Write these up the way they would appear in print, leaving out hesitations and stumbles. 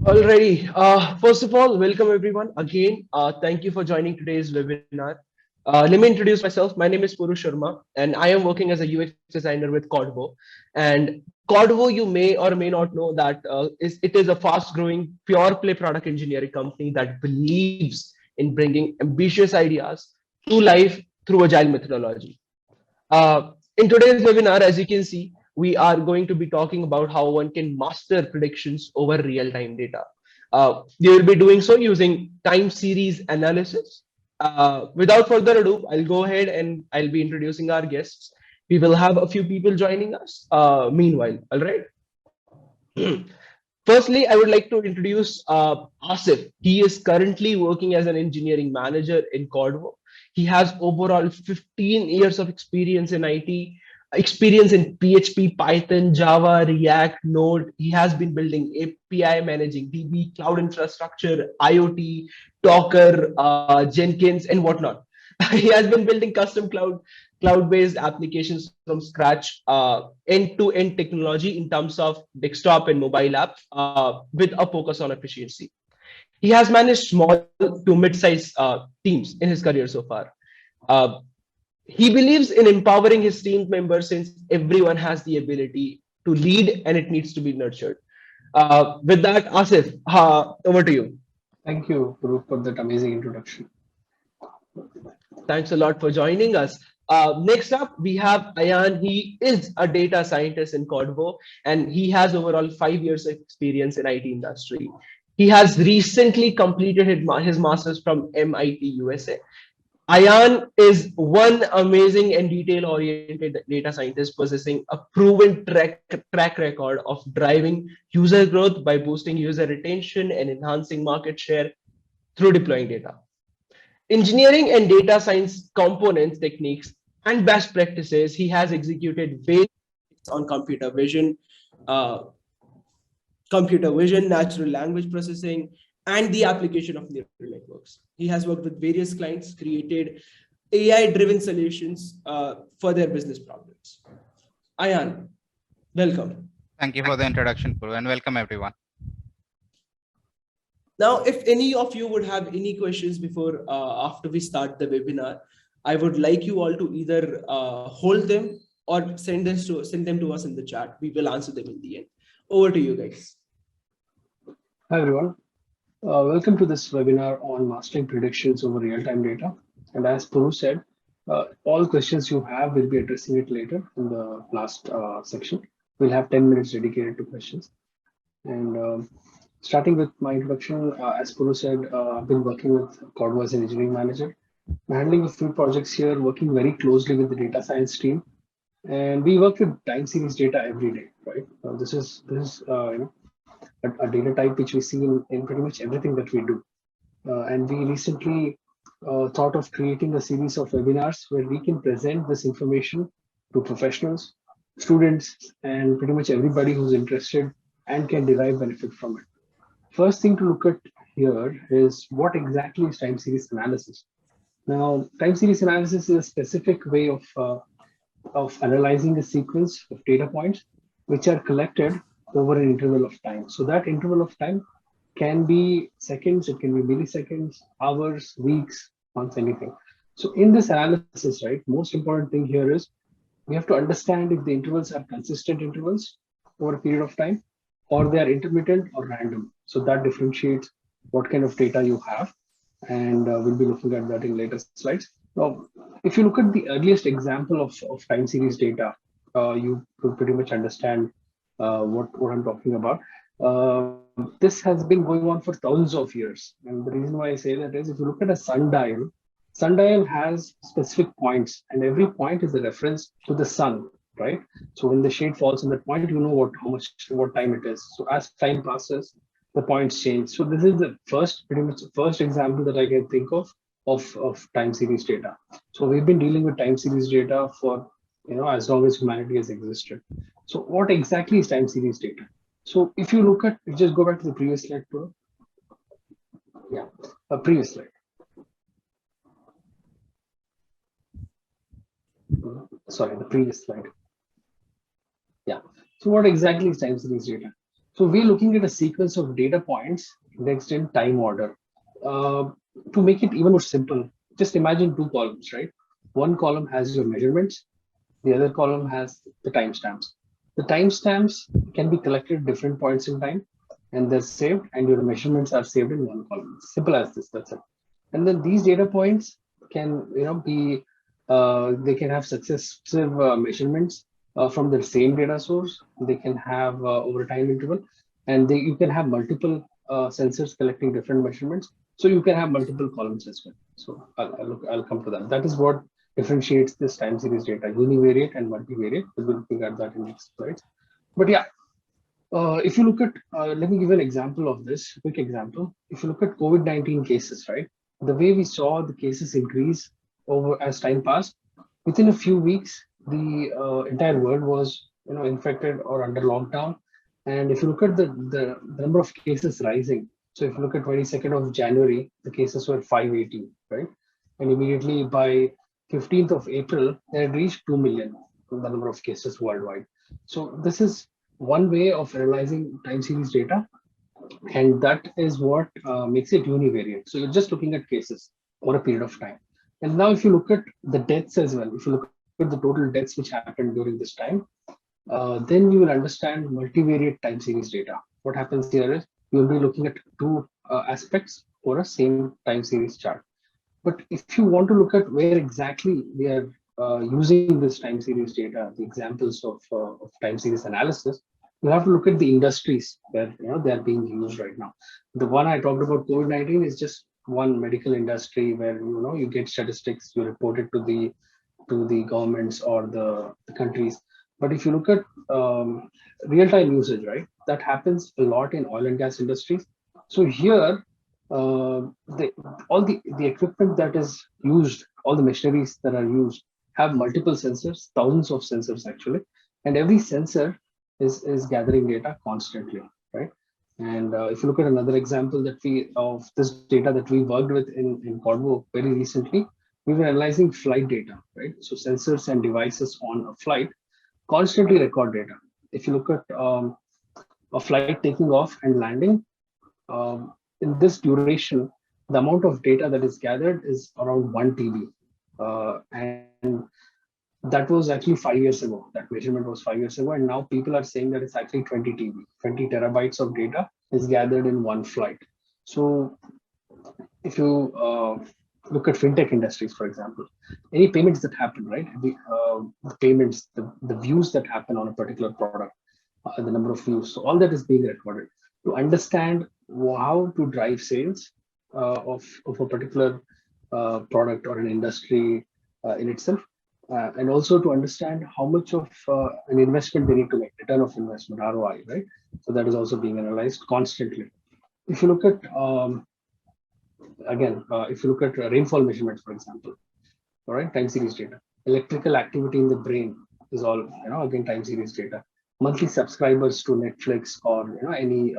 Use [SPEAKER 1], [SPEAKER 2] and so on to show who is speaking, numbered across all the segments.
[SPEAKER 1] Alrighty. First of all, welcome everyone again. Thank you for joining today's webinar. Let me introduce myself. My name is Puru Sharma, and I am working as a UX designer with Cordvo. And Cordvo, you may or may not know that it is a fast-growing, pure-play product engineering company that believes in bringing ambitious ideas to life through agile methodology. In today's webinar, as you can see, we are going to be talking about how one can master predictions over real-time data. We will be doing so using time series analysis. Without further ado, I'll go ahead and I'll be introducing our guests. We will have a few people joining us. Meanwhile, all right. Firstly, I would like to introduce Asif. He is currently working as an engineering manager in Cordvo. He has overall 15 years of experience in IT, experience in PHP, Python, Java, React, Node. He has been building API, managing DB, cloud infrastructure, IoT, Docker, Jenkins, and whatnot. He has been building custom cloud-based applications from scratch, end-to-end technology in terms of desktop and mobile apps, with a focus on efficiency. He has managed small to mid-sized teams in his career so far. Uh, he believes in empowering his team members since everyone has the ability to lead and it needs to be nurtured. With that, Asif, over to you.
[SPEAKER 2] Thank you, Guru, for that amazing introduction.
[SPEAKER 1] Thanks a lot for joining us. Next up, we have Ayan. He is a data scientist in Cordvo, and he has overall 5 years of experience in IT industry. He has recently completed his master's from MIT, USA. Ayan is one amazing and detail-oriented data scientist possessing a proven track record of driving user growth by boosting user retention and enhancing market share through deploying data. Engineering and data science components, techniques, and best practices, he has executed various on uh, computer vision, natural language processing, and the application of neural networks. He has worked with various clients, created AI-driven solutions for their business problems. Ayan, welcome.
[SPEAKER 3] Thank you for the introduction, Puru, and welcome everyone.
[SPEAKER 1] Now, if any of you would have any questions before after we start the webinar, I would like you all to either hold them or send them to us in the chat. We will answer them in the end. Over to you guys.
[SPEAKER 2] Hi, everyone. Welcome to this webinar on mastering predictions over real-time data. And as Puru said, all questions you have, we'll be addressing it later in the last section. We'll have 10 minutes dedicated to questions. And starting with my introduction, as Puru said, I've been working with Cordvo as an engineering manager, handling a few projects here, working very closely with the data science team. And we work with time series data every day, right? This is a data type which we see in pretty much everything that we do. And we recently thought of creating a series of webinars where we can present this information to professionals, students, and pretty much everybody who's interested and can derive benefit from it. First thing to look at here is what exactly is time series analysis. Now, time series analysis is a specific way of analyzing a sequence of data points which are collected over an interval of time. So that interval of time can be seconds, it can be milliseconds, hours, weeks, months, anything. So in this analysis, right, most important thing here is we have to understand if the intervals are consistent intervals over a period of time or they are intermittent or random. So that differentiates what kind of data you have. And we'll be looking at that in later slides. Now, if you look at the earliest example of time series data, you could pretty much understand what I'm talking about. This has been going on for thousands of years. And the reason why I say that is if you look at a sundial has specific points, and every point is a reference to the sun, right? So when the shade falls on that point, you know what time it is. So as time passes, the points change. So this is the pretty much the first example that I can think of time series data. So we've been dealing with time series data for as long as humanity has existed. So what exactly is time series data? So if you look at, just go back to the previous slide, Puru. Yeah, a previous slide. Sorry, the previous slide. Yeah. So what exactly is time series data? So we're looking at a sequence of data points indexed in time order. To make it even more simple, just imagine two columns, right? One column has your measurements, the other column has the timestamps. The timestamps can be collected at different points in time, and they're saved, and your measurements are saved in one column. It's simple as this. That's it. And then these data points can, be they can have successive measurements from the same data source. They can have over a time interval, and you can have multiple sensors collecting different measurements. So you can have multiple columns as well. So I'll come to that. That is what differentiates this time series data, univariate and multivariate. We'll be looking at that in next slides. But yeah, if you look at, let me give an example of this, quick example. If you look at COVID-19 cases, right, the way we saw the cases increase over as time passed, within a few weeks, the entire world was, infected or under lockdown. And if you look at the number of cases rising, so if you look at 22nd of January, the cases were 580, right? And immediately by 15th of April, they had reached 2 million, the number of cases worldwide. So this is one way of analyzing time series data, and that is what makes it univariate. So you're just looking at cases over a period of time. And now if you look at the deaths as well, if you look at the total deaths which happened during this time, then you will understand multivariate time series data. What happens here is you'll be looking at two aspects for a same time series chart. But if you want to look at where exactly we are using this time series data, the examples of time series analysis, you have to look at the industries where they are being used right now. The one I talked about, COVID-19, is just one medical industry where you get statistics, you report it to the governments or the countries. But if you look at real-time usage, right, that happens a lot in oil and gas industries. So here, the all the equipment that is used, all the machineries that are used have multiple sensors, thousands of sensors actually, and every sensor is gathering data constantly, right? And if you look at another example of this data that we worked with in Cordvo very recently, we were analyzing flight data, right? So sensors and devices on a flight constantly record data. If you look at a flight taking off and landing, in this duration, the amount of data that is gathered is around 1 TB. And that was actually 5 years ago. That measurement was 5 years ago. And now people are saying that it's actually 20 TB, 20 terabytes of data is gathered in one flight. So if you look at fintech industries, for example, any payments that happen, right? The payments, the views that happen on a particular product, the number of views. So all that is being recorded to understand how to drive sales of a particular product or an industry in itself, and also to understand how much of an investment they need to make, return of investment, ROI, right? So that is also being analyzed constantly. If you look at if you look at rainfall measurements, for example, all right, time series data, electrical activity in the brain is all again time series data. Monthly subscribers to Netflix or any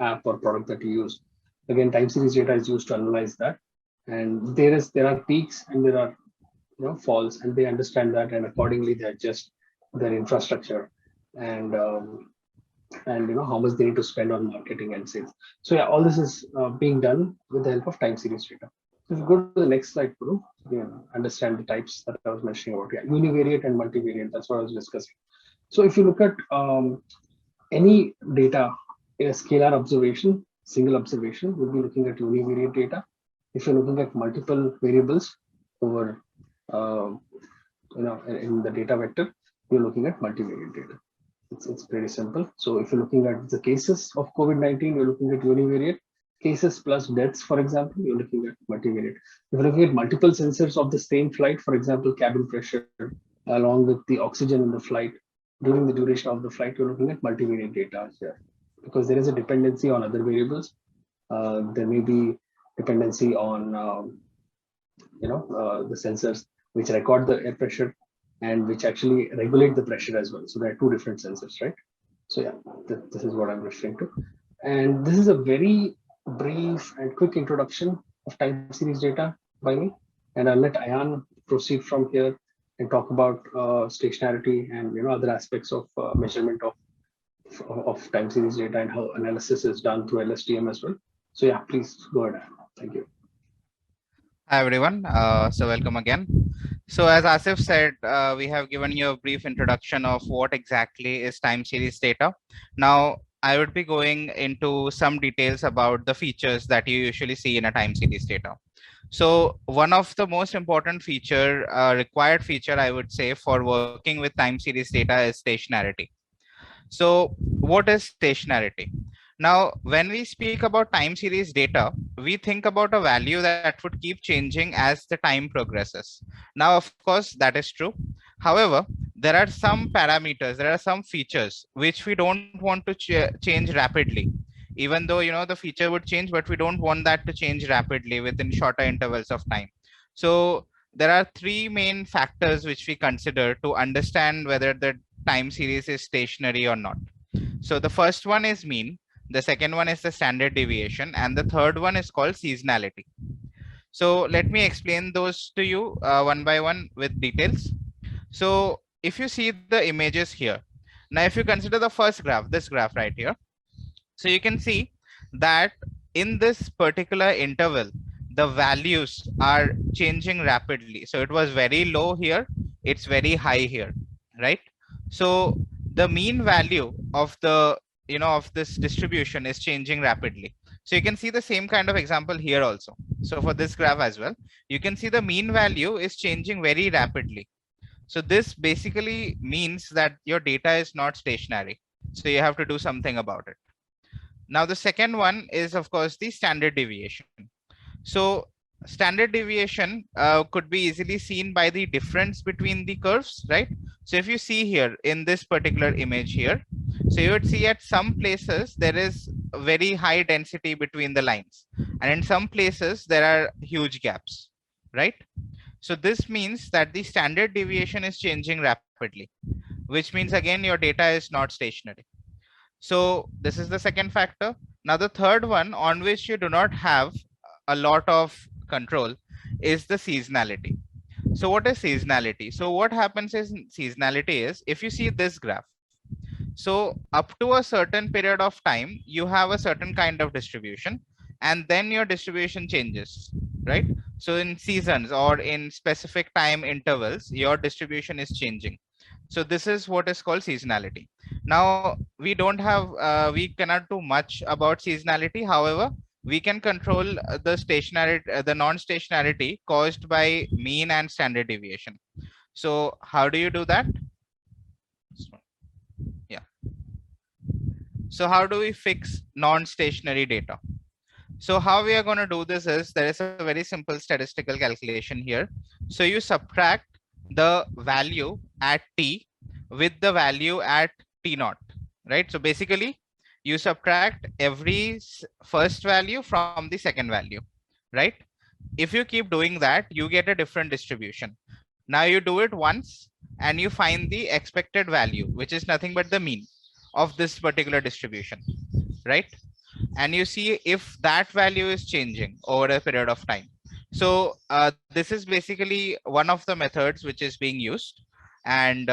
[SPEAKER 2] app or product that you use, again time series data is used to analyze that. And there are peaks and there are falls, and they understand that, and accordingly they adjust their infrastructure and how much they need to spend on marketing and sales. So yeah, all this is being done with the help of time series data. So if you go to the next slide, Guru, understand the types that I was mentioning about. Yeah, univariate and multivariate, that's what I was discussing. So if you look at any data in a scalar observation, single observation, we'll be looking at univariate data. If you're looking at multiple variables over in the data vector, you're looking at multivariate data. It's pretty simple. So if you're looking at the cases of COVID-19, you're looking at univariate. Cases plus deaths, for example, you're looking at multivariate. If you're looking at multiple sensors of the same flight, for example, cabin pressure, along with the oxygen in the flight, during the duration of the flight, you're looking at multivariate data here, because there is a dependency on other variables. There may be dependency on the sensors which record the air pressure and which actually regulate the pressure as well. So there are two different sensors, right? So yeah, this is what I'm referring to. And this is a very brief and quick introduction of time series data by me. And I'll let Ayan proceed from here and talk about stationarity and other aspects of measurement of of time series data and how analysis is done through LSTM as well. So yeah, please go ahead. Thank you.
[SPEAKER 3] Hi everyone. So welcome again. So as Asif said, we have given you a brief introduction of what exactly is time series data. Now I would be going into some details about the features that you usually see in a time series data. So one of the most important required feature, I would say, for working with time series data is stationarity. So what is stationarity? Now, when we speak about time series data, we think about a value that would keep changing as the time progresses. Now, of course, that is true. However, there are some parameters, there are some features which we don't want to change rapidly. Even though, the feature would change, but we don't want that to change rapidly within shorter intervals of time. So there are three main factors which we consider to understand whether the time series is stationary or not. So the first one is mean, the second one is the standard deviation, and the third one is called seasonality. So let me explain those to you one by one with details. So if you see the images here, now if you consider the first graph, this graph right here, so you can see that in this particular interval, the values are changing rapidly. So it was very low here, it's very high here, right? So the mean value of of this distribution is changing rapidly. So you can see the same kind of example here also. So for this graph as well, you can see the mean value is changing very rapidly. So this basically means that your data is not stationary. So you have to do something about it. Now the second one is of course the standard deviation. So standard deviation could be easily seen by the difference between the curves, right? So if you see here in this particular image here, so you would see at some places there is a very high density between the lines, and in some places there are huge gaps, right? So this means that the standard deviation is changing rapidly, which means again your data is not stationary. So this is the second factor. Now the third one on which you do not have a lot of control is the seasonality. So what is seasonality? So what happens is seasonality is, if you see this graph, so up to a certain period of time, you have a certain kind of distribution, and then your distribution changes, right? So in seasons or in specific time intervals, your distribution is changing. So this is what is called seasonality. Now we don't have, we cannot do much about seasonality. However, we can control the stationary, the non-stationarity caused by mean and standard deviation. So how do you do that? Yeah. So how do we fix non-stationary data? So how we are going to do this is, there is a very simple statistical calculation here. So you subtract the value at t with the value at t naught, right? So basically you subtract every first value from the second value, right? If you keep doing that, you get a different distribution. Now you do it once and you find the expected value, which is nothing but the mean of this particular distribution, right? And you see if that value is changing over a period of time. So this is basically one of the methods which is being used, and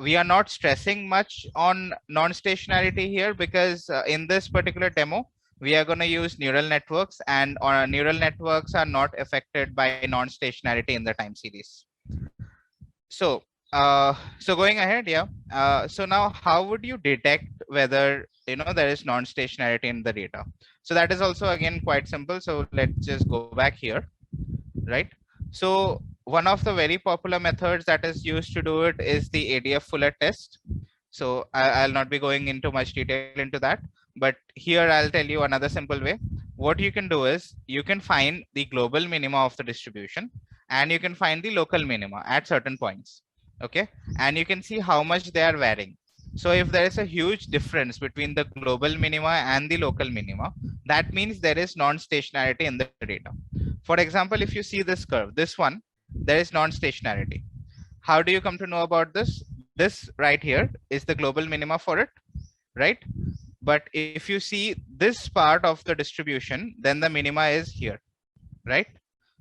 [SPEAKER 3] we are not stressing much on non-stationarity here, because in this particular demo we are going to use neural networks, and neural networks are not affected by non-stationarity in the time series. So so going ahead, yeah, so now how would you detect whether there is non-stationarity in the data? So that is also again quite simple. So let's just go back here, right? So one of the very popular methods that is used to do it is the Adf Fuller test. So I'll not be going into much detail into that, but here I'll tell you another simple way. What you can do is you can find the global minima of the distribution, and you can find the local minima at certain points, okay? And you can see how much they are varying. So if there is a huge difference between the global minima and the local minima, that means there is non-stationarity in the data. For example, if you see this curve, this one, there is non-stationarity. How do you come to know about this? This right here is the global minima for it, right? But if you see this part of the distribution, then the minima is here, right?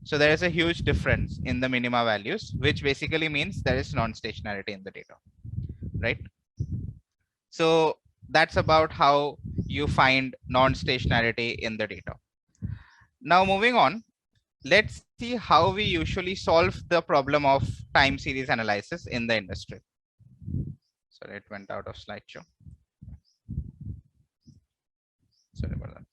[SPEAKER 3] So there is a huge difference in the minima values, which basically means there is non-stationarity in the data, right? So that's about how you find non-stationarity in the data. Now moving on, let's see how we usually solve the problem of time series analysis in the industry. Sorry, it went out of slideshow. Sorry about that.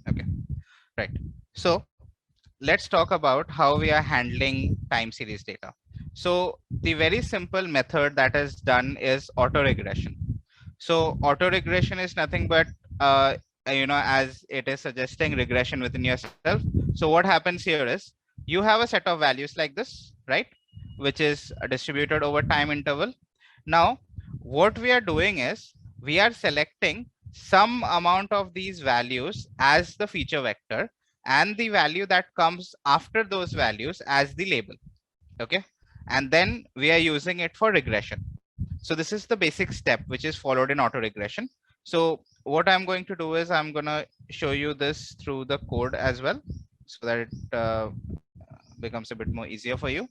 [SPEAKER 3] Okay, right. So let's talk about how we are handling time series data. So the very simple method that is done is auto regression. So auto regression is nothing but as it is suggesting regression within yourself. So what happens here is you have a set of values like this, right, which is distributed over time interval. Now what we are doing is we are selecting some amount of these values as the feature vector and the value that comes after those values as the label. Okay, and then we are using it for regression. So this is the basic step which is followed in auto regression. So what I'm going to do is I'm going to show you this through the code as well, so that it becomes a bit more easier for you.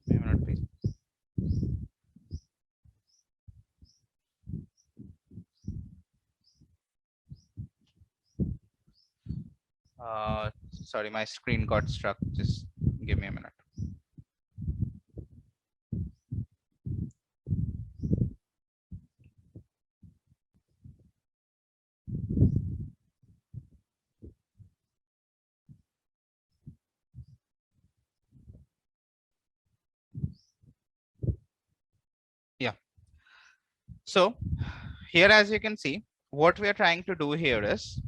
[SPEAKER 3] Maybe not, please. Sorry, my screen got struck. Just give me a minute. Yeah. So here, as you can see, what we are trying to do here is,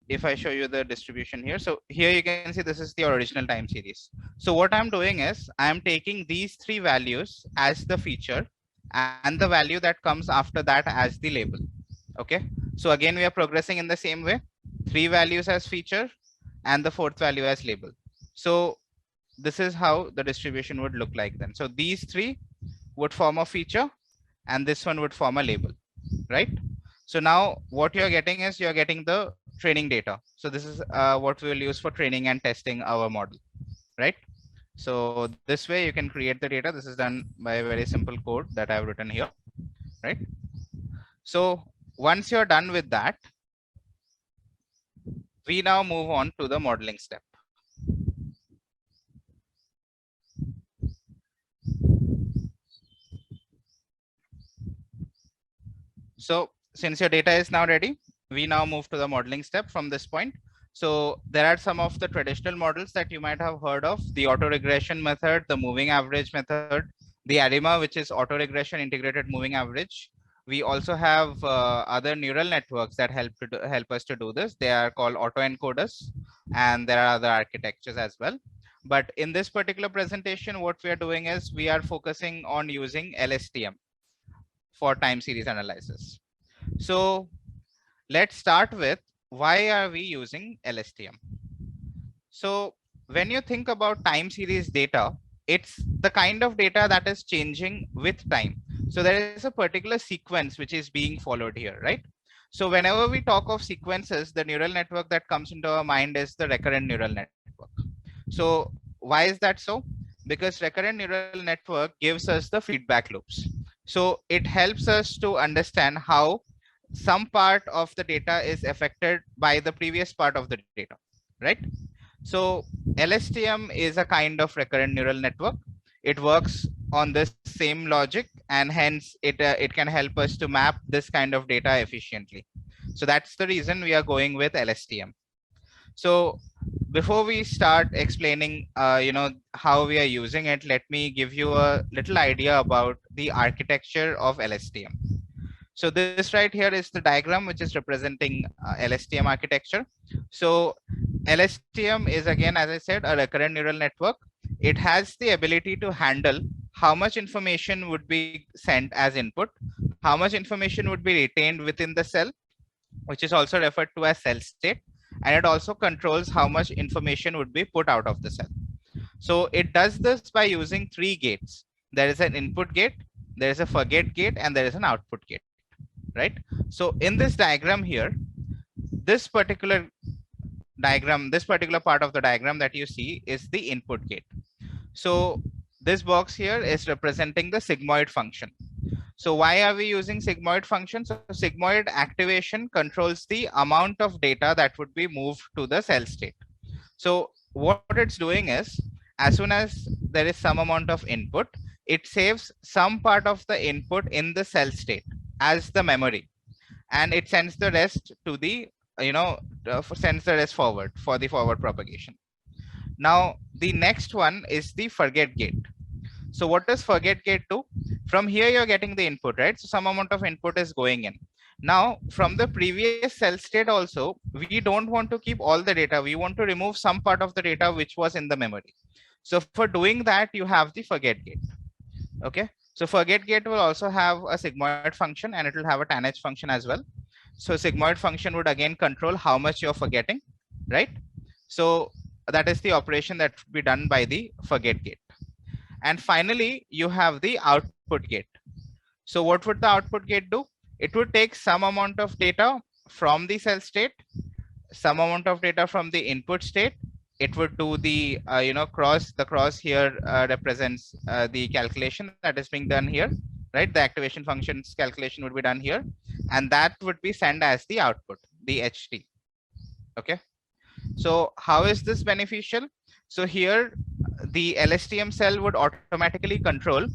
[SPEAKER 3] if I show you the distribution here, so here you can see this is the original time series. So what I'm doing is I'm taking these three values as the feature and the value that comes after that as the label. Okay, so again we are progressing in the same way, three values as feature and the fourth value as label. So this is how the distribution would look like then. So these three would form a feature and this one would form a label, right? So now what you're getting is you're getting the training data. So this is what we will use for training and testing our model, right? So this way you can create the data. This is done by a very simple code that I've written here, right? So once you're done with that, we now move on to the modeling step. So since your data is now ready, we now move to the modeling step from this point. So there are some of the traditional models that you might have heard of: the auto regression method, the moving average method, the ARIMA, which is auto regression integrated moving average. We also have other neural networks that help us to do this. They are called autoencoders, and there are other architectures as well. But in this particular presentation, what we are doing is we are focusing on using LSTM for time series analysis. So let's start with, why are we using LSTM? So when you think about time series data, it's the kind of data that is changing with time. So there is a particular sequence which is being followed here, right? So whenever we talk of sequences, the neural network that comes into our mind is the recurrent neural network. So why is that so? Because recurrent neural network gives us the feedback loops. So it helps us to understand how some part of the data is affected by the previous part of the data, right? So LSTM is a kind of recurrent neural network. It works on this same logic, and hence it can help us to map this kind of data efficiently. So that's the reason we are going with LSTM. So before we start explaining how we are using it, let me give you a little idea about the architecture of LSTM. So this right here is the diagram which is representing LSTM architecture. So LSTM is, again, as I said, a recurrent neural network. It has the ability to handle how much information would be sent as input, how much information would be retained within the cell, which is also referred to as cell state, and it also controls how much information would be put out of the cell. So it does this by using three gates. There is an input gate, there is a forget gate, and there is an output gate, right? So in this diagram here, this particular diagram, this particular part of the diagram that you see is the input gate. So this box here is representing the sigmoid function. So why are we using sigmoid function? So sigmoid activation controls the amount of data that would be moved to the cell state. So what it's doing is, as soon as there is some amount of input, it saves some part of the input in the cell state as the memory, and it sends the rest to the, sends the rest forward for the forward propagation. Now the next one is the forget gate. So what does forget gate do? From here you're getting the input, right? So some amount of input is going in. Now from the previous cell state also, we don't want to keep all the data. We want to remove some part of the data which was in the memory. So for doing that, you have the forget gate. Okay. So forget gate will also have a sigmoid function, and it will have a tanh function as well. So sigmoid function would again control how much you're forgetting, right? So that is the operation that would be done by the forget gate. And finally, you have the output gate. So what would the output gate do? It would take some amount of data from the cell state, some amount of data from the input state. It would do the, cross. The cross here represents the calculation that is being done here, right? The activation functions calculation would be done here, and that would be sent as the output, the HT. Okay. So how is this beneficial? So here the LSTM cell would automatically control